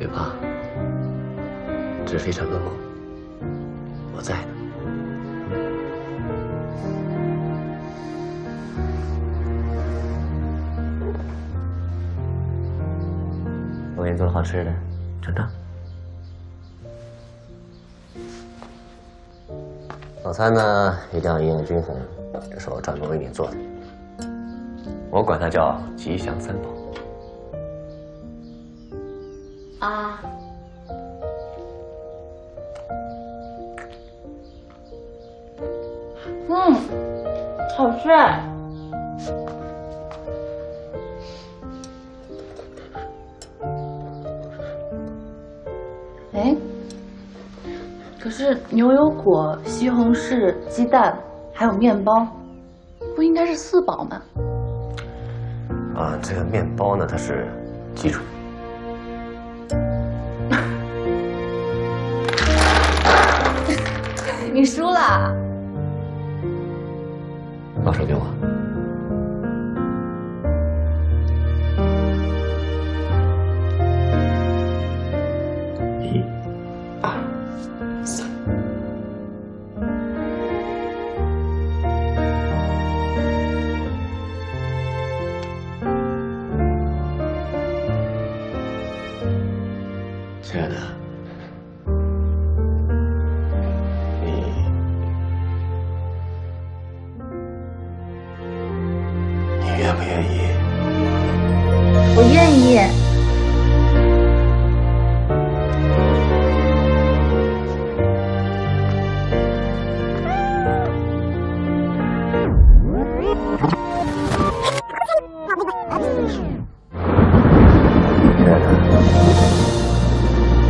别怕，这是一场噩梦，我在呢。我给你做了好吃的，尝尝。早餐呢，一定要营养均衡，这是我专门为你做的，我管它叫吉祥三宝。啊。好吃。哎，可是牛油果、西红柿、鸡蛋还有面包，不应该是4宝吗？啊，这个面包呢，它是基础。你输了。把手给我。1、2、3。亲爱的，你愿不愿意？我愿意。亲爱的，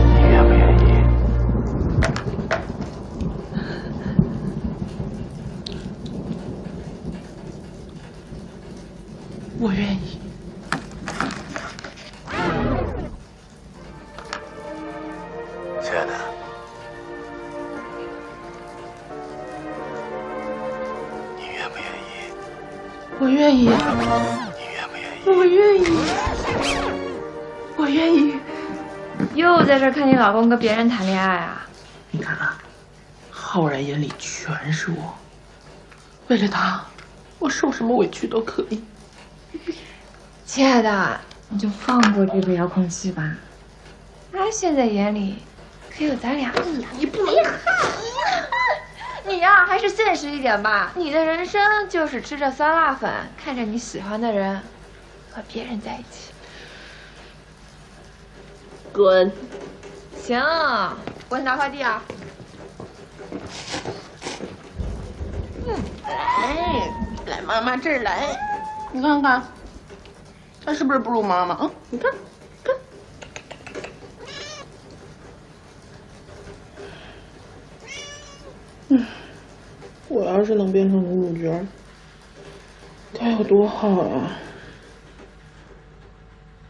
你愿不愿意？我愿意。亲爱的，你愿不愿意？我愿意。你愿不愿意？我愿意。我愿意。又在这儿看你老公跟别人谈恋爱啊？你看啊，浩然眼里全是我，为了他，我受什么委屈都可以。亲爱的，你就放过这个遥控器吧。他现在眼里可有咱俩。你不能。你呀，还是现实一点吧。你的人生就是吃着酸辣粉，看着你喜欢的人和别人在一起。滚！行，我去拿快递啊。来妈妈这儿来，你看看，他是不是不如妈妈啊？你看，看。我要是能变成女主角，该有多好啊！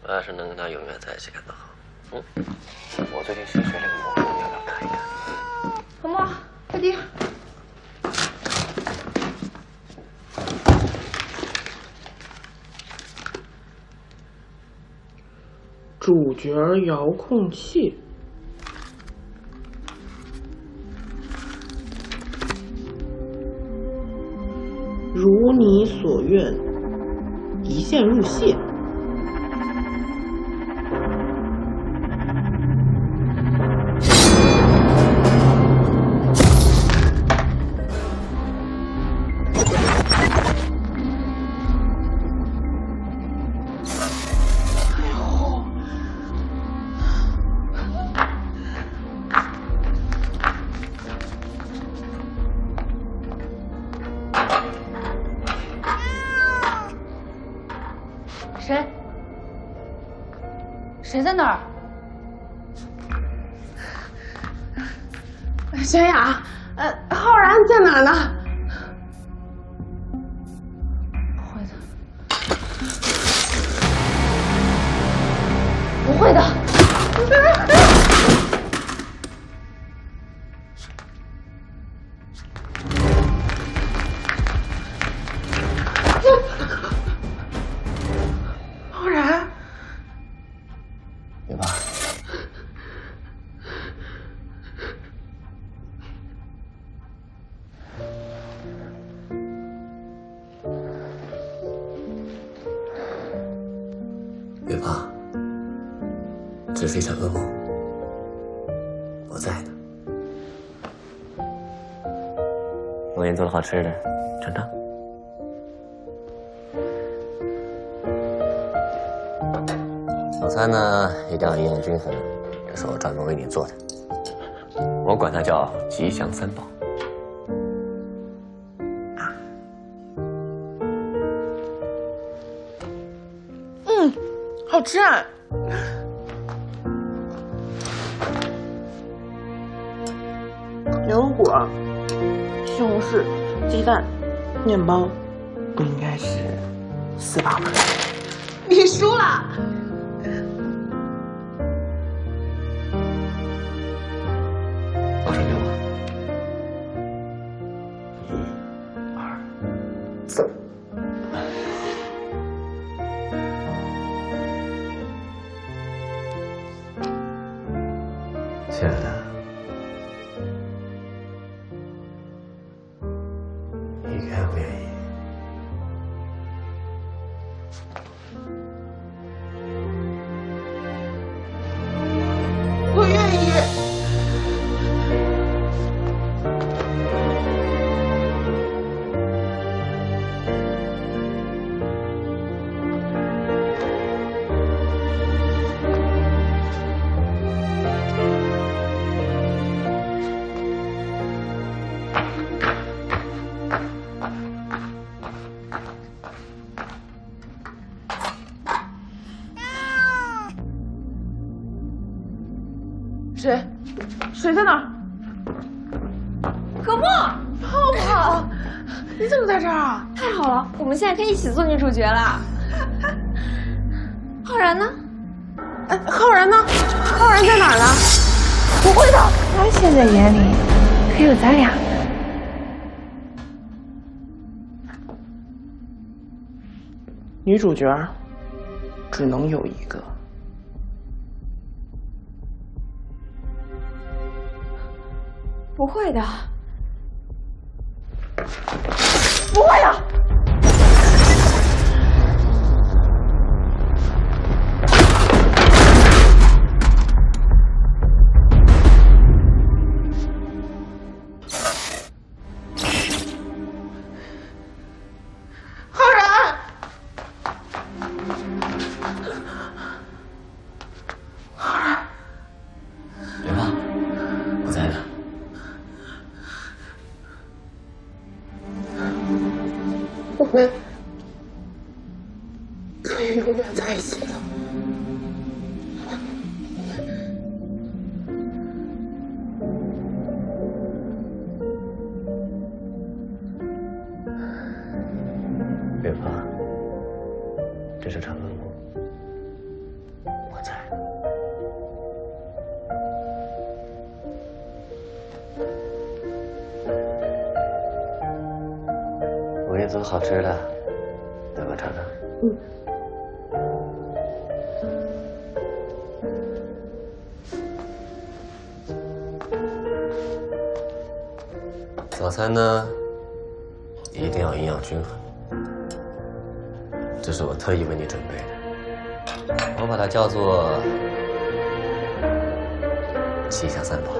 我要是能跟他永远在一起，该多好。我最近新学了个魔术，你要不要看一看？红墨，快递。主角遥控器。如你所愿，一线入线。谁在那儿？玄雅，浩然在哪儿呢？不会的。浩然，别怕，只是一场噩梦。我在呢。我给你做了好吃的，尝尝。早餐呢一定要营养均衡，这是我专门为你做的。我管它叫吉祥三宝。好吃啊！牛油果、西红柿、鸡蛋、面包，不应该是4宝吗？你输了。马上给我。1、2、3。亲爱的，你愿不愿意？我愿意。谁在哪儿？可梦，泡泡，你怎么在这儿啊？太好了，我们现在可以一起做女主角了。浩然呢？浩然呢？浩然在哪儿呢？不会的，他现在眼里可有咱俩。女主角只能有一个。不会的，不会的。浩然，浩然，别怕，我在呢。我们可以永远在一起的。别怕，这是场噩梦，我在呢。我给你做好吃的，等我尝尝。早餐呢，一定要营养均衡，这是我特意为你准备的，我把它叫做吉祥三宝。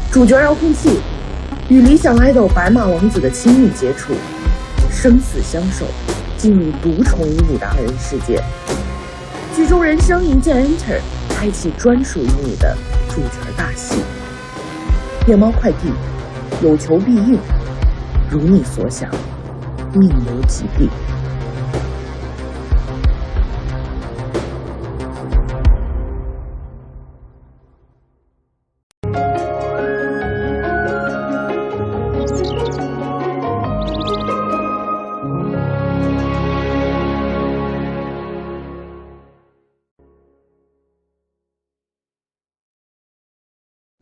主角遥控器与理想爱豆白马王子的亲密接触，生死相守，进入独宠于你的二人世界。剧中人生一键 Enter， 开启专属于你的主角大戏。夜猫快递，有求必应，如你所想，命由己定。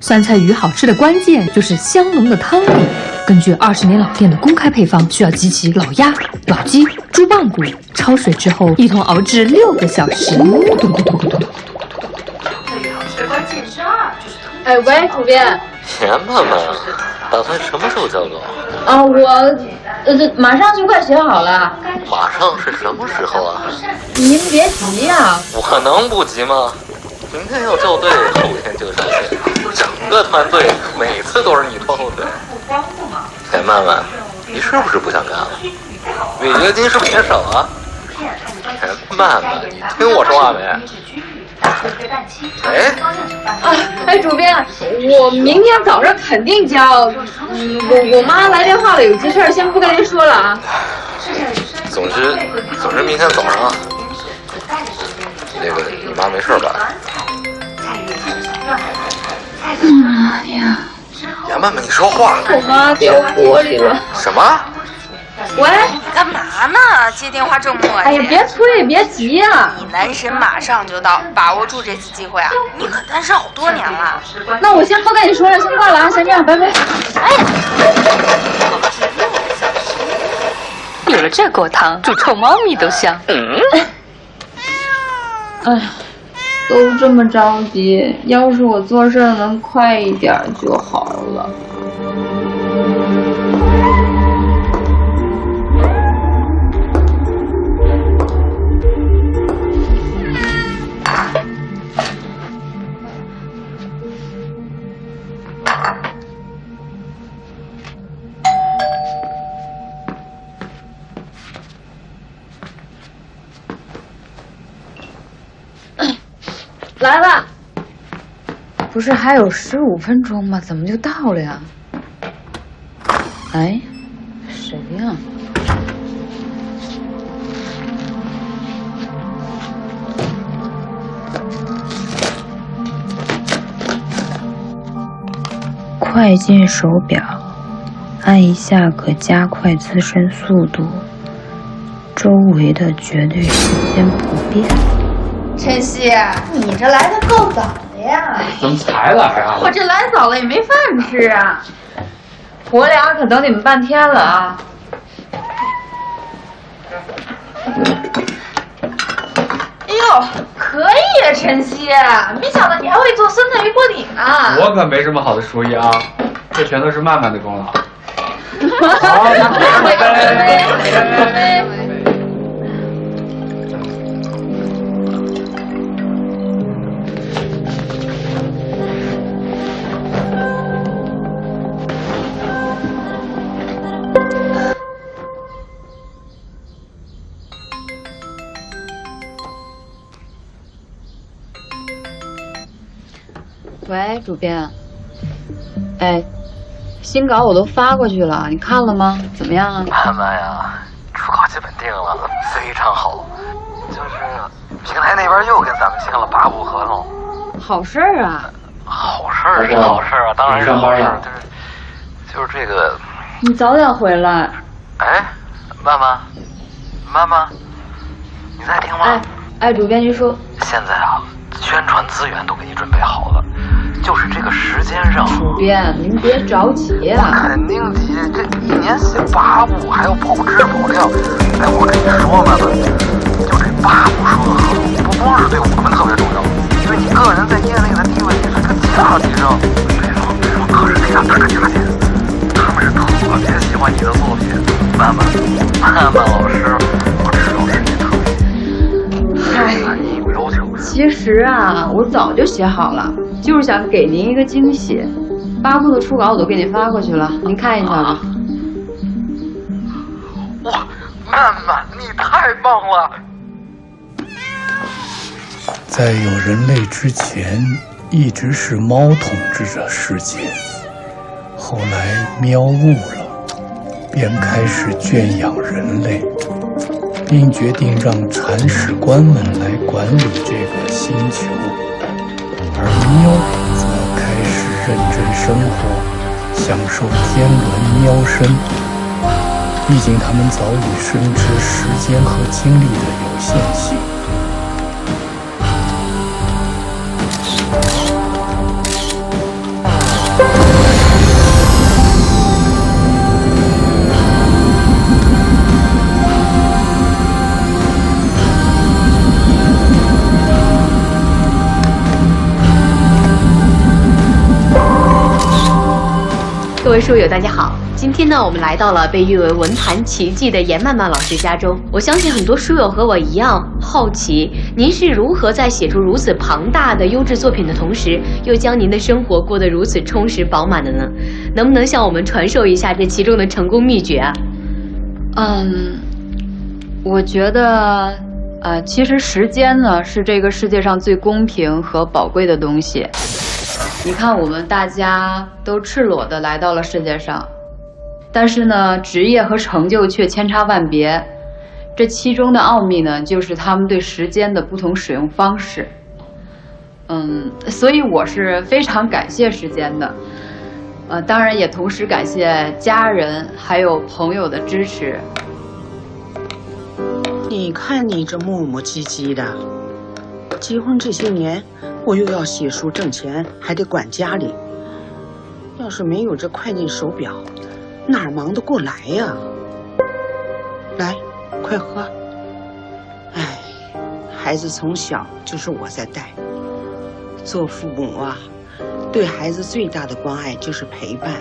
酸菜鱼好吃的关键就是香浓的汤底。根据20年老店的公开配方，需要集齐老鸭、老鸡、猪棒骨，焯水之后一同熬制6个小时。哎，喂，主编。钱慢慢，打算什么时候交稿？啊，这马上就快写好了。马上是什么时候啊？您别急呀。我能不急吗？明天要校对，后天就上线，整个团队每次都是你拖后腿。钱曼曼，你是不是不想干了？违约金是不是嫌少啊？钱曼曼，你听我说话没？哎，主编，我明天早上肯定交。我妈来电话了，有急事儿，先不跟您说了啊。总之明天早上，那个你妈没事吧？哎呀，杨曼曼，你说话。我妈掉锅里了。什么？喂，干嘛呢？接电话这么磨叽。哎呀，别催，别急呀。你男神马上就到，把握住这次机会啊！你可单身好多年了。那我先不跟你说了，先挂了啊，先这样，拜拜。哎呀，有了这锅汤，煮臭猫咪都香。哎，都这么着急，要是我做事能快一点就好了。来了，不是还有15分钟吗？怎么就到了呀？哎，谁呀？快进手表，按一下可加快自身速度，周围的绝对时间不变。晨曦，你这来的够早的呀！怎么才来啊？我这来早了也没饭吃啊！我俩可等你们半天了啊！哎呦，可以啊，晨曦，没想到你还会做酸菜鱼锅底呢。我可没什么好的厨艺啊，这全都是曼曼的功劳。好，喂，主编。哎，新稿我都发过去了，你看了吗？怎么样啊？曼曼呀，初稿基本定了，非常好。就是平台那边又跟咱们签了8部合同。好事儿啊！好事儿是好事儿啊，当然是好事儿。就是这个。你早点回来。哎，曼曼，你在听吗？哎，主编您说。现在啊，宣传资源都给你准备好了。就是这个时间上，主编您别着急啊。肯定急，这1年写8部，还要保质保量。哎，我跟你说嘛，就这8部说的合同，不光是对我们特别重要，对你个人在业内的地位也是个极大提升。对方可是给他打个价钱，他们是特别喜欢你的作品。曼曼老师，我知道是你特别满意要求。其实啊，我早就写好了。就是想给您一个惊喜，8部的初稿我都给您发过去了，您看一下吧。哇，曼曼，你太棒了！在有人类之前，一直是猫统治着世界，后来喵悟了，便开始圈养人类，并决定让铲屎官们来管理这个星球。而喵则开始认真生活，享受天伦喵生。毕竟他们早已深知时间和精力的有限性。位书友，大家好！今天呢，我们来到了被誉为文坛奇迹的严曼曼老师家中。我相信很多书友和我一样好奇，您是如何在写出如此庞大的优质作品的同时，又将您的生活过得如此充实饱满的呢？能不能向我们传授一下这其中的成功秘诀啊？我觉得，其实时间呢是这个世界上最公平和宝贵的东西。你看，我们大家都赤裸地来到了世界上，但是呢，职业和成就却千差万别。这其中的奥秘呢，就是他们对时间的不同使用方式。所以我是非常感谢时间的。当然也同时感谢家人还有朋友的支持。你看你这磨磨唧唧的，结婚这些年，我又要写书挣钱，还得管家里。要是没有这快进手表，哪儿忙得过来呀？来，快喝。哎，孩子从小就是我在带，做父母啊，对孩子最大的关爱就是陪伴。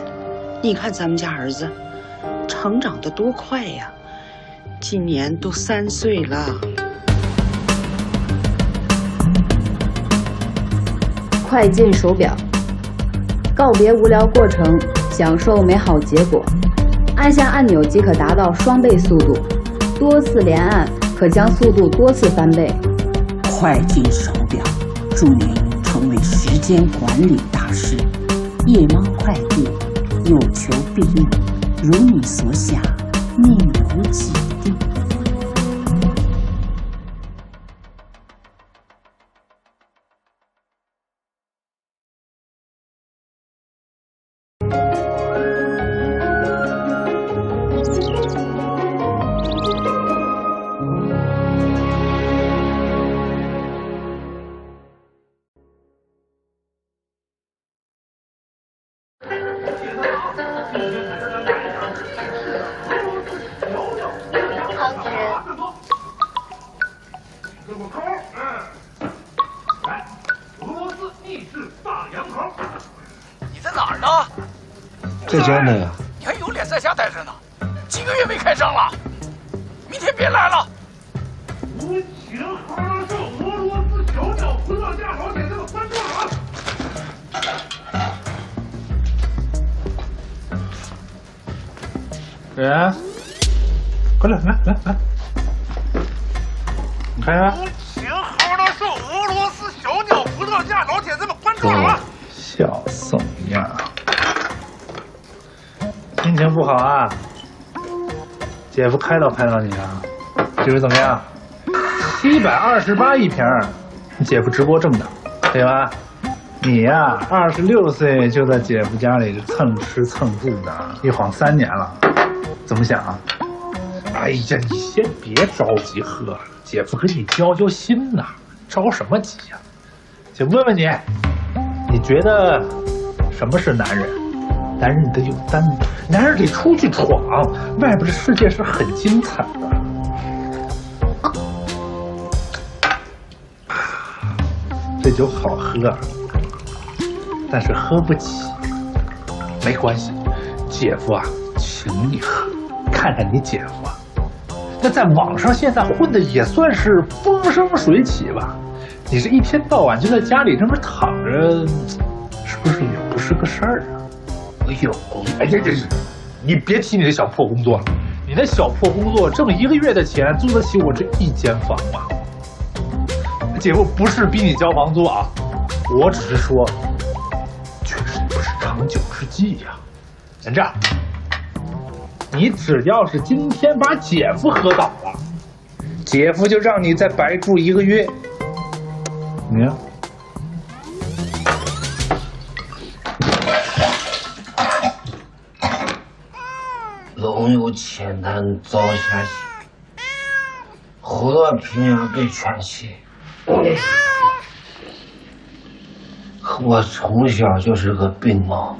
你看咱们家儿子，成长得多快呀！今年都3岁了。快进手表，告别无聊过程，享受美好结果。按下按钮即可达到双倍速度，多次连按可将速度多次翻倍。快进手表，祝您成为时间管理大师。夜猫快递，有求必应，如你所想，命由己定。在家呢呀。你还有脸在家待着呢？几个月没开张了，明天别来了。无情哈拉少俄罗斯小鸟葡萄架老铁，这个关注了。人，快来，来，你看看。无情哈拉少俄罗斯小鸟葡萄架老铁，这个关注了。小怂样。心情不好啊？姐夫开导你啊，这回怎么样？728一瓶，姐夫直播挣的，对吧？你呀，26岁就在姐夫家里蹭吃蹭住的，一晃3年了，怎么想啊？哎呀，你先别着急喝，姐夫跟你交心呐，着什么急呀？姐夫问问你，你觉得什么是男人？男人得有担当，男人得出去闯，外边的世界是很精彩的。这酒好喝，但是喝不起。没关系，姐夫啊，请你喝，看看你姐夫啊，那在网上现在混的也算是风生水起吧。你这一天到晚就在家里这么躺着，是不是也不是个事儿啊？哎呦，哎呀，你别提你的小破工作了，你那小破工作挣1个月的钱，租得起我这1间房吗？姐夫不是逼你交房租啊，我只是说，确实不是长久之计呀。这样，你只要是今天把姐夫喝倒了，姐夫就让你再白住1个月。你呢？龙有千难早下起，胡到平阳被劝起。我从小就是个病猫，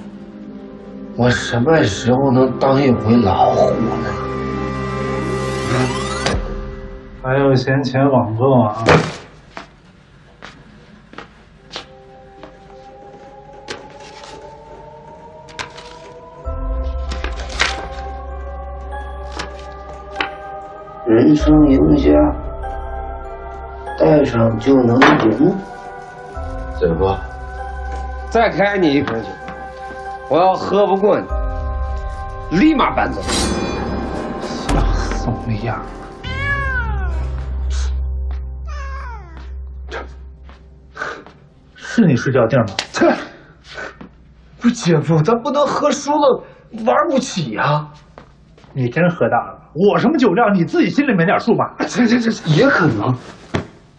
我什么时候能当一回老虎呢？还有闲钱网购啊！人生赢家，带上就能赢。姐夫，再开你一瓶酒，我要喝不过你，立马搬走。像怂一样。是你睡觉地儿吗？切！不是姐夫，咱不能喝输了玩不起呀。你真喝大了，我什么酒量你自己心里没点数吧？这也可能，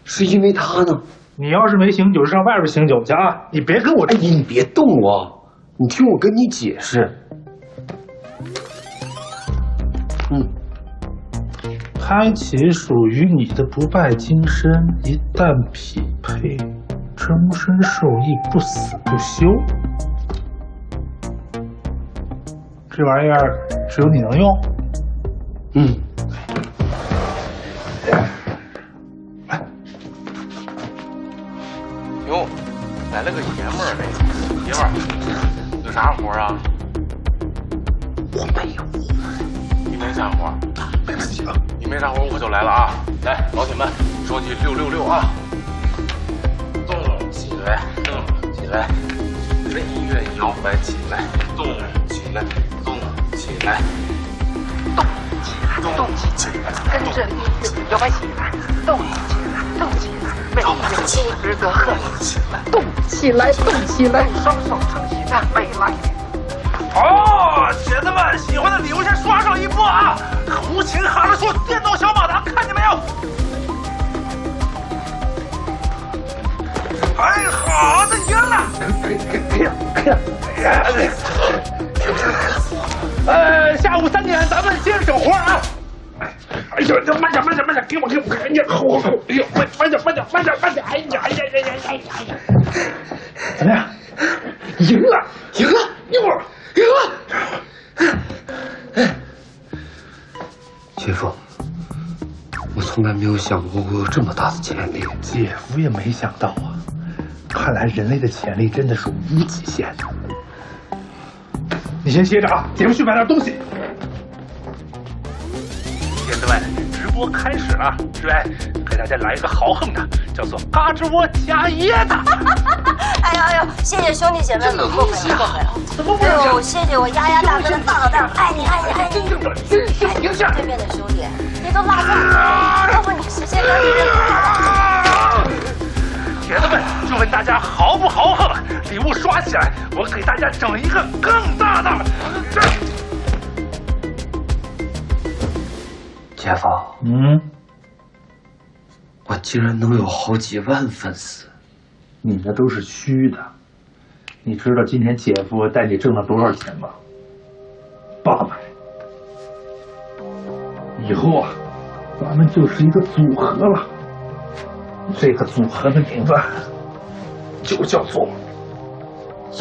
是因为他呢。你要是没醒酒，上外边醒酒去啊！你别跟我……哎，你别动我，你听我跟你解释。开启属于你的不败金身，一旦匹配，终身受益，不死不休。这玩意儿只有你能用。哟，来了个爷们儿呗！爷们儿，有啥活啊？我没有。你没啥活？没问题了。你没啥活我就来了啊！来，老铁们，说句666啊！动起来，动起来，跟音乐摇摆起来，动起来，动起来，动起来，动起来，跟着音乐摇摆起来，动起来，动起来，为音乐不值得喝起来，动起来，动起来，双手撑起赞美来。哦，姐子们，喜欢的礼物先刷上一波啊！胡琴、哈尔说、电动小马达，看见没有？哎，好的，赢了！下午3点咱们接着整活啊！哎呦，慢点，给我！哎呀，好，哎呦，慢点！哎呀！怎么样？赢了！一会儿。赢了！姐夫，我从来没有想过我有这么大的潜力。姐夫也没想到啊，看来人类的潜力真的是无极限的。你先歇着啊，姐夫去买点东西。铁子们，直播开始了，是吧？给大家来一个豪横的，叫做嘎吱窝加椰的。哎呦，谢谢兄弟姐妹们，后悔了。哎呦，谢谢我丫大哥的大老大，爱你！这边的兄弟，你都拉这么多，要不你实现了铁子们，就问大家豪不豪横？礼物刷起来，我给大家整一个更大的。姐夫，我竟然能有好几万粉丝。你那都是虚的，你知道今天姐夫带你挣了多少钱吗？800。以后啊，咱们就是一个组合了。这个组合的名字就叫做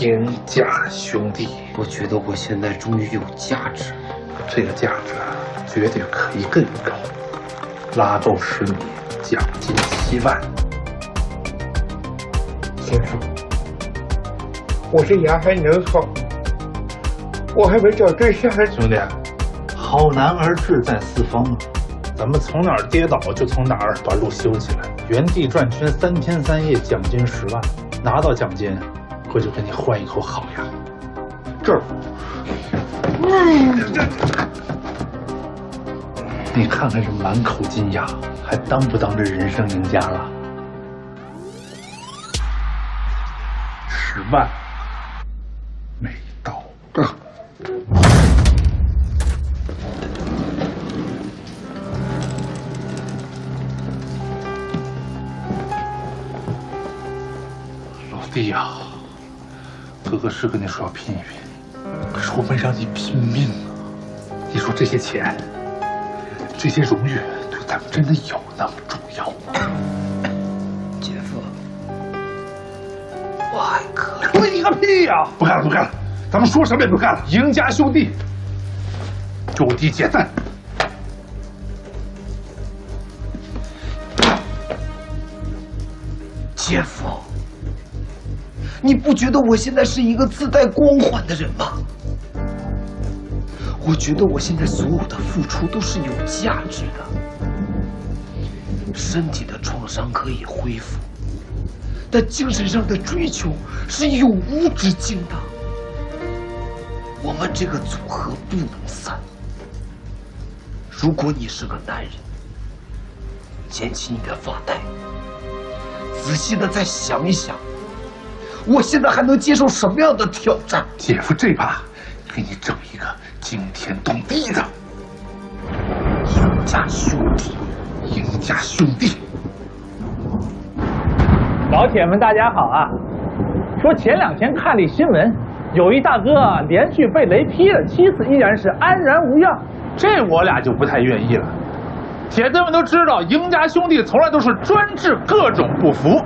赢家兄弟。我觉得我现在终于有价值，这个价值绝对可以更高，拉够10米，奖金7万。先生，我这牙还能好，我还没找对象。兄弟，好男儿志在四方啊！咱们从哪儿跌倒就从哪儿把路修起来，原地转圈3天3夜，奖金10万。拿到奖金，我就跟你换一口好牙。这儿，你看看这满口金牙，还当不当这人生赢家了？10万没到。老弟呀，哥哥是跟你说要拼一拼，可是我没让你拼命啊！你说这些钱，这些荣誉，对咱们真的有那么重要吗？姐夫，我还可以。你个屁呀！不干了，咱们说什么也不干了。赢家兄弟，就地解散。姐夫，你不觉得我现在是一个自带光环的人吗？我觉得我现在所有的付出都是有价值的。身体的创伤可以恢复，但精神上的追求是永无止境的。我们这个组合不能散。如果你是个男人，捡起你的发带，仔细的再想一想，我现在还能接受什么样的挑战？姐夫这把给你整一个惊天动地的赢家兄弟，赢家兄弟。老铁们，大家好啊！说前2天看了一新闻，有一大哥连续被雷劈了7次，依然是安然无恙。这我俩就不太愿意了。铁子们都知道，赢家兄弟从来都是专治各种不服。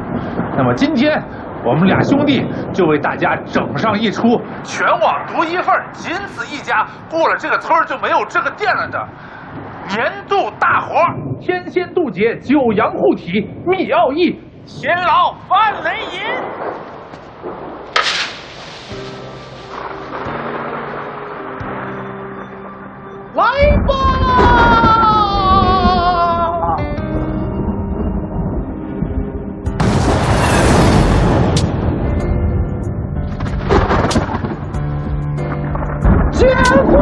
那么今天，我们俩兄弟就为大家整上一出全网独一份，仅此一家，过了这个村就没有这个店了的年度大活——天仙渡劫、九阳护体、秘奥义、勤劳范雷银。来吧！姐夫！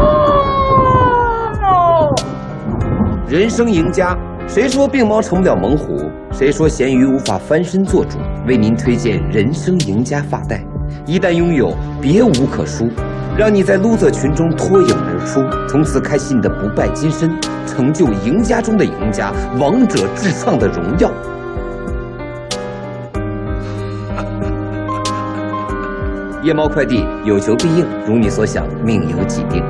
人生赢家，谁说病猫成不了猛虎？谁说咸鱼无法翻身做主？为您推荐人生赢家发带，一旦拥有，别无可输。让你在 loser 群中脱颖而出，从此开启你的不败金身，成就赢家中的赢家，王者至上的荣耀。夜猫快递有求必应，如你所想，命由己定。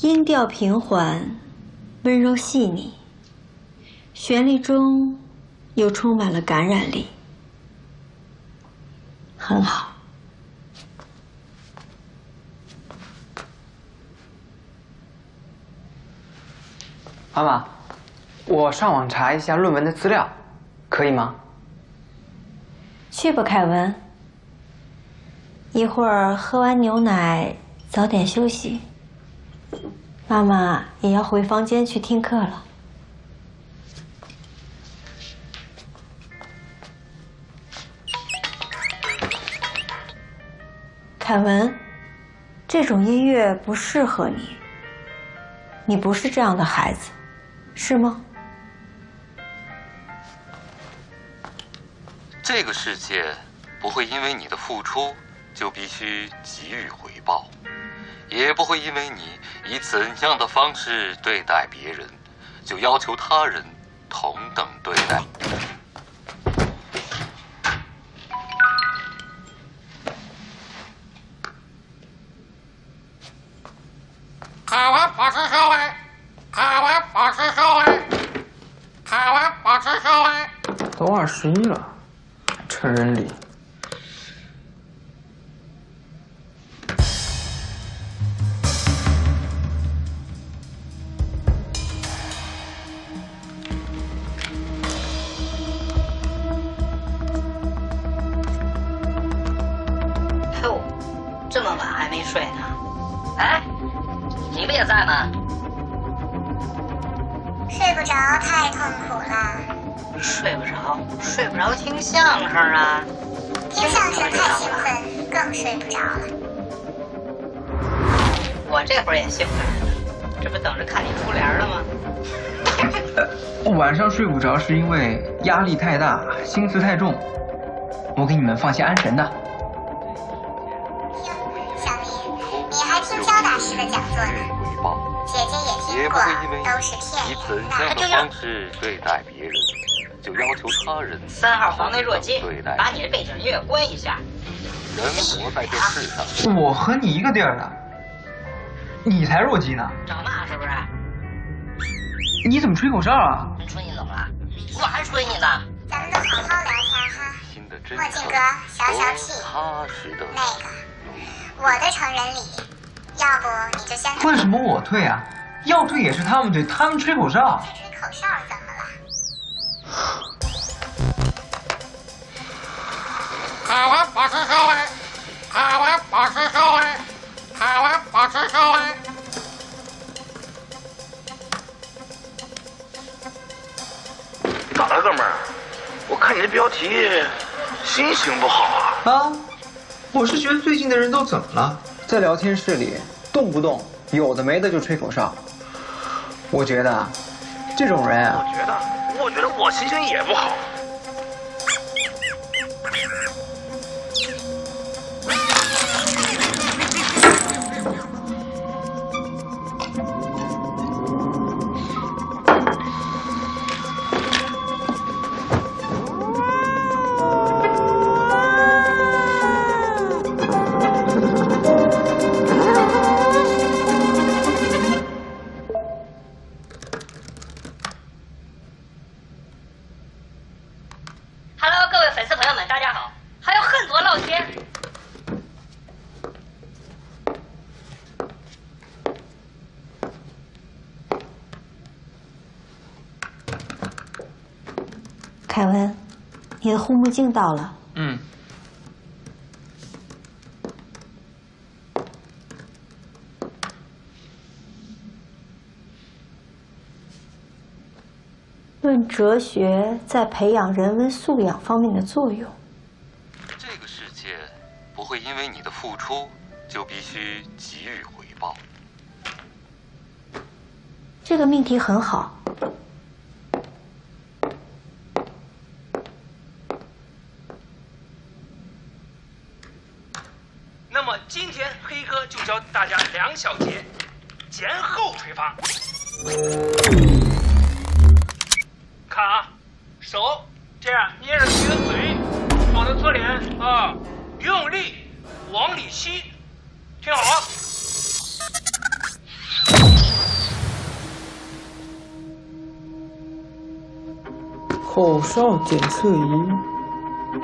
音调平缓，温柔细腻，旋律中又充满了感染力，很好。妈妈，我上网查一下论文的资料，可以吗？去吧，凯文。一会儿喝完牛奶，早点休息。妈妈也要回房间去听课了。凯文，这种音乐不适合你。你不是这样的孩子，是吗？这个世界不会因为你的付出就必须给予回报。也不会因为你以怎样的方式对待别人，就要求他人同等对待。台湾保持社会，台湾保持社会，台湾保持社会。都21了，成人礼。这么晚还没睡呢？哎，你们也在吗？睡不着，太痛苦了。睡不着听相声啊？听相声太兴奋，更睡不着了。我这会儿也兴奋着，这不等着看你出帘了吗？晚上睡不着是因为压力太大，心思太重。我给你们放些安神的。大师的讲座呢？姐姐也听过，都是骗人的。以怎样的方式对待别人，就要求他人3号黄内弱鸡，把你的背景音乐关一下。人活在这世上，我和你一个地儿的，你才弱鸡呢。找骂是不是？你怎么吹口哨啊？吹你怎么了？我还吹你呢。咱们都好好聊天哈。墨镜哥，小小气。那个，我的成人礼，要不你就先。为什么我退啊？要退也是他们退，他们吹口哨。吹口哨怎么了？台湾保持社会，台湾保持社会，台湾保持社会。咋了，哥们儿？我看你这标题，心情不好啊。啊，我是觉得最近的人都怎么了？在聊天室里动不动有的没的就吹口哨。我觉得这种人啊，我觉得我心情也不好。凯文，你的护目镜到了。嗯。论哲学在培养人文素养方面的作用。这个世界不会因为你的付出就必须给予回报。这个命题很好。那么今天黑哥就教大家2小节前后吹发。看啊，手这样捏着自己的嘴，放在侧脸啊，用力往里吸，听好了。口哨检测仪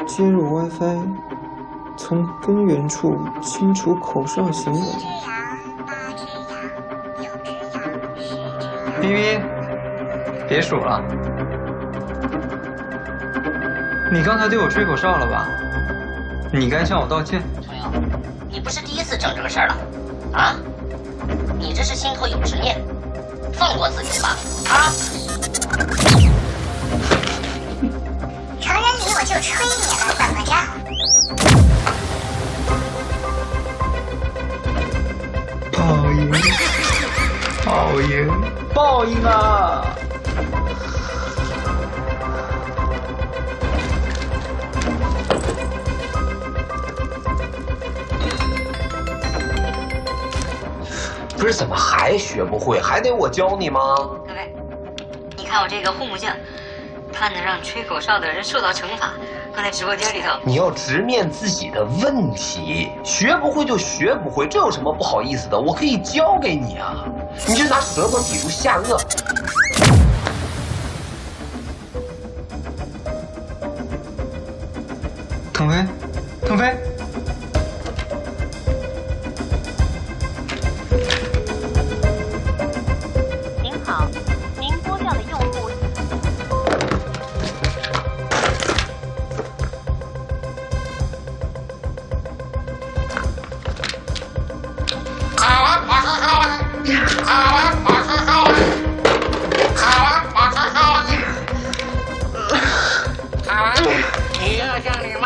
接入 WiFi， 从根源处清除口哨行为。咪咪，别数了。你刚才对我吹口哨了吧？你该向我道歉。朋友，你不是第一次整这个事儿了，啊？你这是心头有执念，放过自己吧，啊？成人礼我就吹你了，怎么着？报应，报应，报应啊！不是，怎么还学不会？还得我教你吗？各位，你看我这个护目镜，它能让吹口哨的人受到惩罚。刚才直播间里头，你要直面自己的问题，学不会就学不会，这有什么不好意思的？我可以教给你啊！你就拿舌头抵住下颚。腾飞，腾飞。您好，您拨叫的用户。台湾保持社会，台湾保持社会，台湾保持社会。台湾，你要像你妈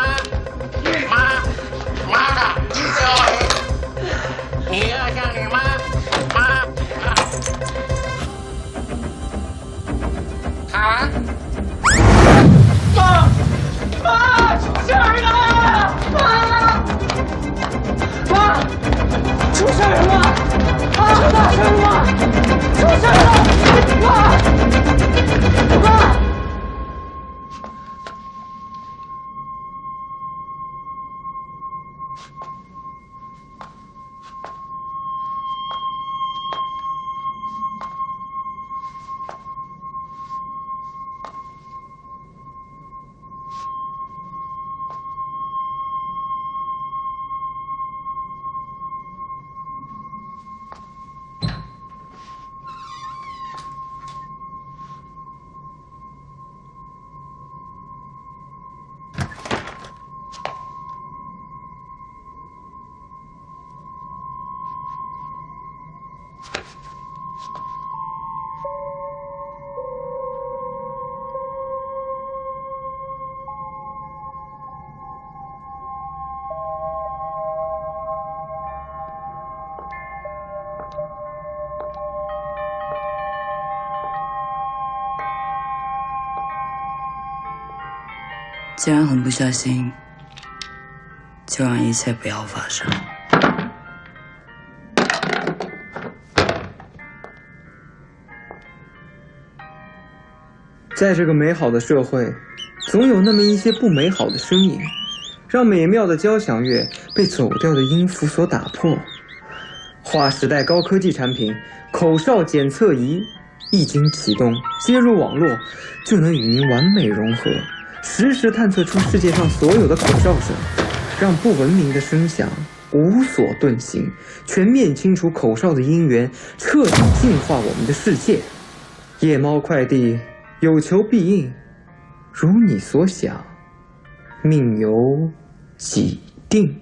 的社会，你要像你妈。台湾。妈，出事儿了！妈，出事儿了！出大事了！出事儿了！妈，既然狠不下心，就让一切不要发生。在这个美好的社会，总有那么一些不美好的声音，让美妙的交响乐被走调的音符所打破。划时代高科技产品口哨检测仪一经启动，接入网络，就能与您完美融合，实时探测出世界上所有的口哨声，让不文明的声响无所遁形，全面清除口哨的音源，彻底净化我们的世界。夜猫快递有求必应，如你所想，命由己定。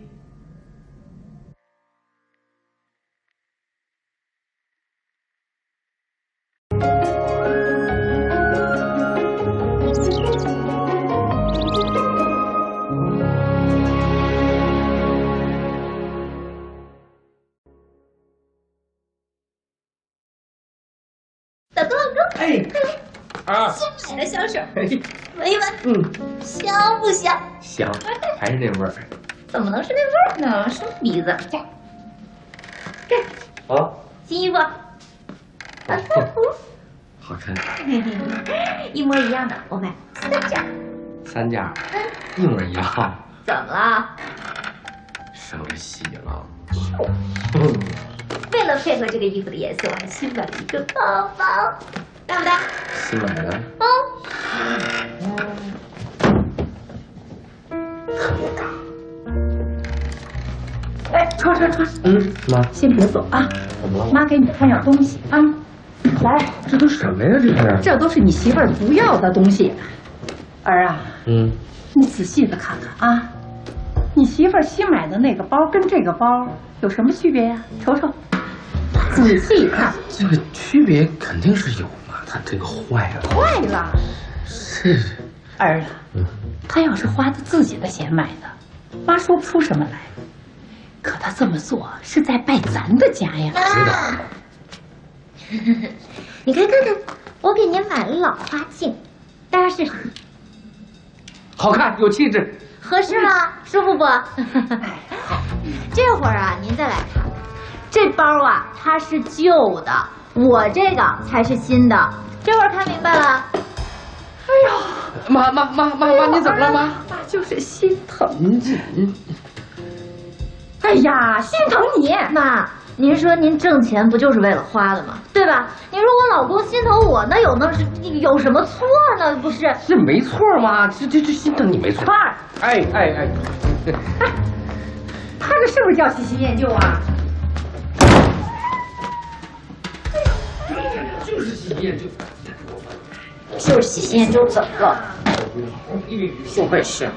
老公，老公，哎，啊，新买的香水，闻一闻，香不香？香，还是那味儿。怎么能是那味儿呢？生鼻子。这，啊，新衣服，好看，一模一样的，我买3件。3件，一模一样。怎么了？省着洗了。为了配合这个衣服的颜色，我还新买了一个包包，大不大？新买的。特别大。哎，川，妈，先别走啊，怎么了？妈给你看样东西啊。来，这都什么呀？这是？这都是你媳妇儿不要的东西。儿啊，你仔细的看看啊，你媳妇儿新买的那个包跟这个包有什么区别呀？瞅瞅，仔细看。这个区别肯定是有嘛，它这个坏了。坏了。是。儿啊，他要是花他自己的钱买的，妈说不出什么来。可他这么做是在败咱的家呀。知道。你看，我给您买了老花镜，大家试试。好看，有气质。合适吗？舒服不？这会儿啊，您再来看看，这包啊，它是旧的，我这个才是新的。这会儿看明白了？哎呦，妈，你怎么了，妈？妈就是心疼你。哎呀，心疼你，妈。您说您挣钱不就是为了花的吗？对吧？您说我老公心疼我，那有什么错呢？不是？这没错嘛，这心疼你没错。爸，哎，他这是不是叫喜新厌旧啊？就是喜新厌旧。就是喜新厌旧，怎么了？有本事，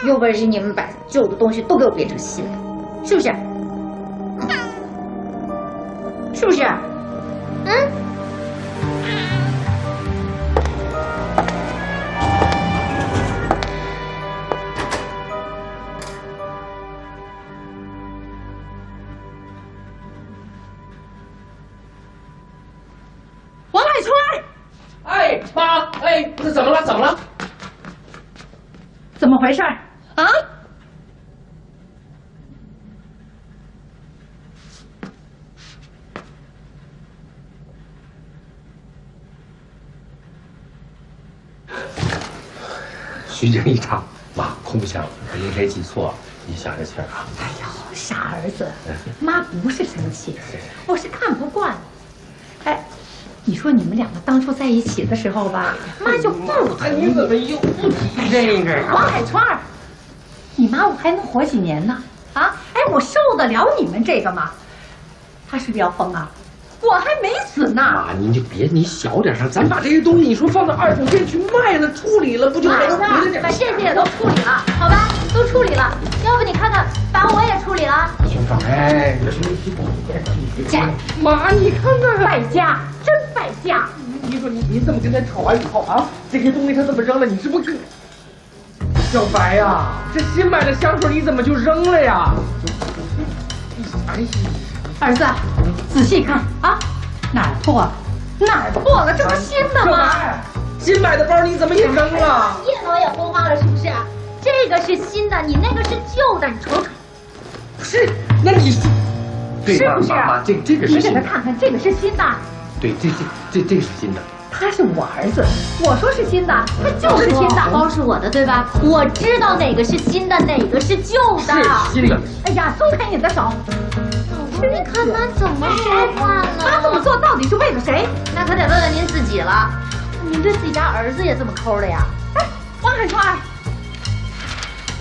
有本事你们把旧的东西都给我变成新的，是不是？是不是？王海川！哎，妈，哎，这怎么了？怎么回事啊？虚惊一场，妈，空不响，肯定谁记错了。你想着气儿啊！哎呦，傻儿子，妈不是生气，我是看不惯。哎，你说你们两个当初在一起的时候吧，妈就不疼你。你怎么又不提这个？王海川儿，你妈我还能活几年呢？啊，哎，我受得了你们这个吗？他是要疯啊！我还没死呢。妈，你就别你小点声，咱把这些东西你说放到二手店去卖了，处理了不就好了？把这些也都处理了，好吧，都处理了。要不你看看，把我也处理了。哎，这妈，你看看，败家，真败家！你说你这么跟他吵完以后啊，这些东西他这么扔了，你是不是？小白呀，这新买的香水你怎么就扔了呀？哎呀！儿子，仔细看啊，哪儿破了？哪儿破了？这不新的吗？新买的包你怎么也扔了？叶头也昏花了，是不是？这个是新的，你那个是旧的，你瞅瞅。不是，那你是？对，是不是？妈，这个是新的。你给他看看，这个是新的。对，这个是新的。他是我儿子，我说是新的，他就是新的。包是我的，对吧？我知道哪个是新的，哪个是旧的。是新的。哎呀，松开你的手！你看他怎么说话呢？他这么做到底是为了谁？那可得问问您自己了。您对自己家儿子也这么抠的呀？哎，王海川，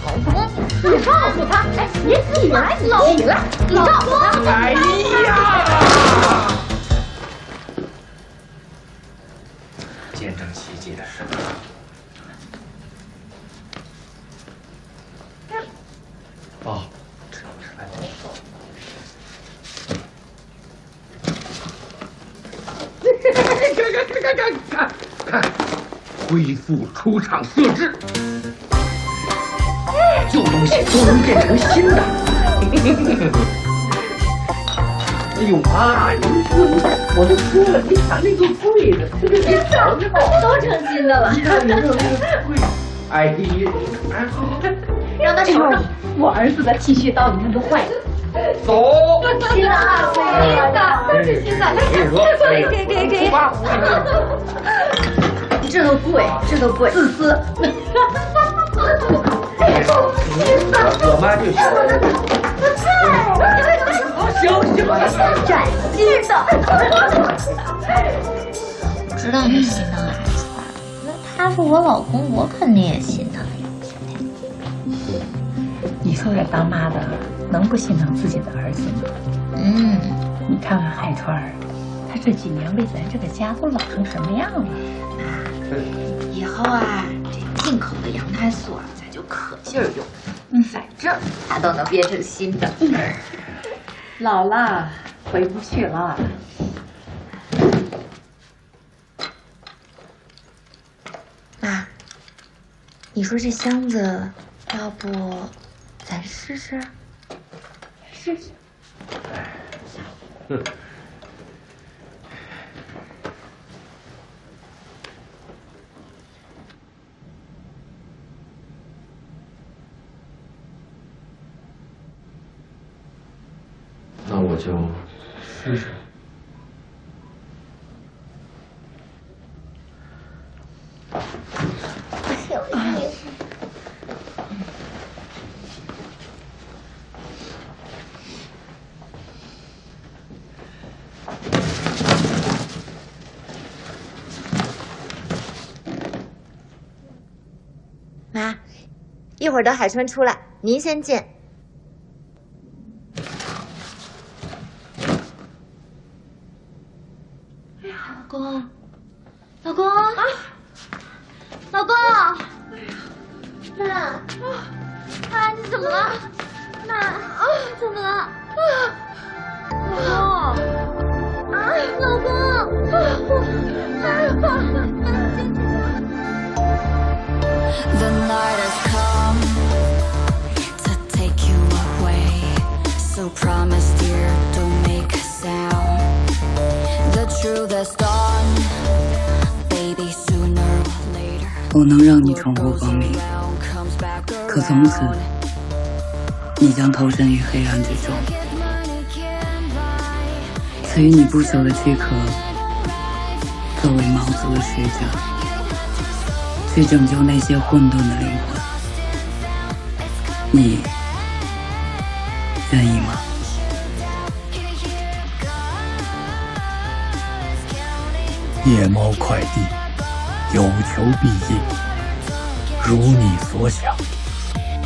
老公，你告诉他，哎，你起来，你起来，你告诉他。哎呀！见证奇迹的时刻。哦，吃饭。看，恢复出厂设置，旧东西都能变成新的。哎呦妈！我就说了，你看那个贵的，都成新的了。你看那个贵，哎呀，让他瞅瞅。我儿子的剃须刀，你看都坏了。走，新的啊，新的，都是新的。给。这都贵，这都贵。自私。我妈就喜欢。行，崭新的。我知道你心疼海川，那他是我老公，我肯定也心疼。你说这当妈的能不心疼自己的儿子吗？你看看海川儿，他这几年为咱这个家都老成什么样了？以后啊，这进口的羊胎素啊，咱就可劲儿用。反正它都能变成新的。老了，回不去了。妈，你说这箱子，要不咱试试？试试。那我就试试。妈，一会儿等海川出来，您先进。老公，老公，妈，妈，你怎么了？妈，怎么了？老公，The night has come to take you away. So promise, dear, don't make a sound. The truth has dawned, baby, sooner or later. 我能让你重获光明，可从此你将投身于黑暗之中。赐予你不朽的躯壳，作为毛族的使者，去拯救那些混沌的灵魂。你愿意吗？夜猫快递，有求必应，如你所想，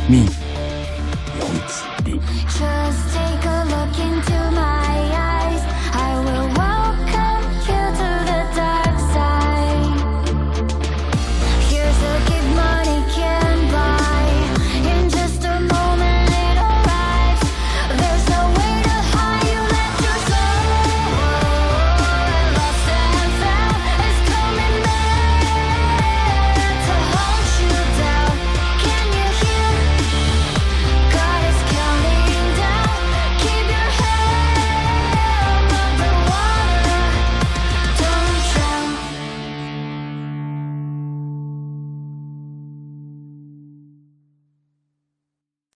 命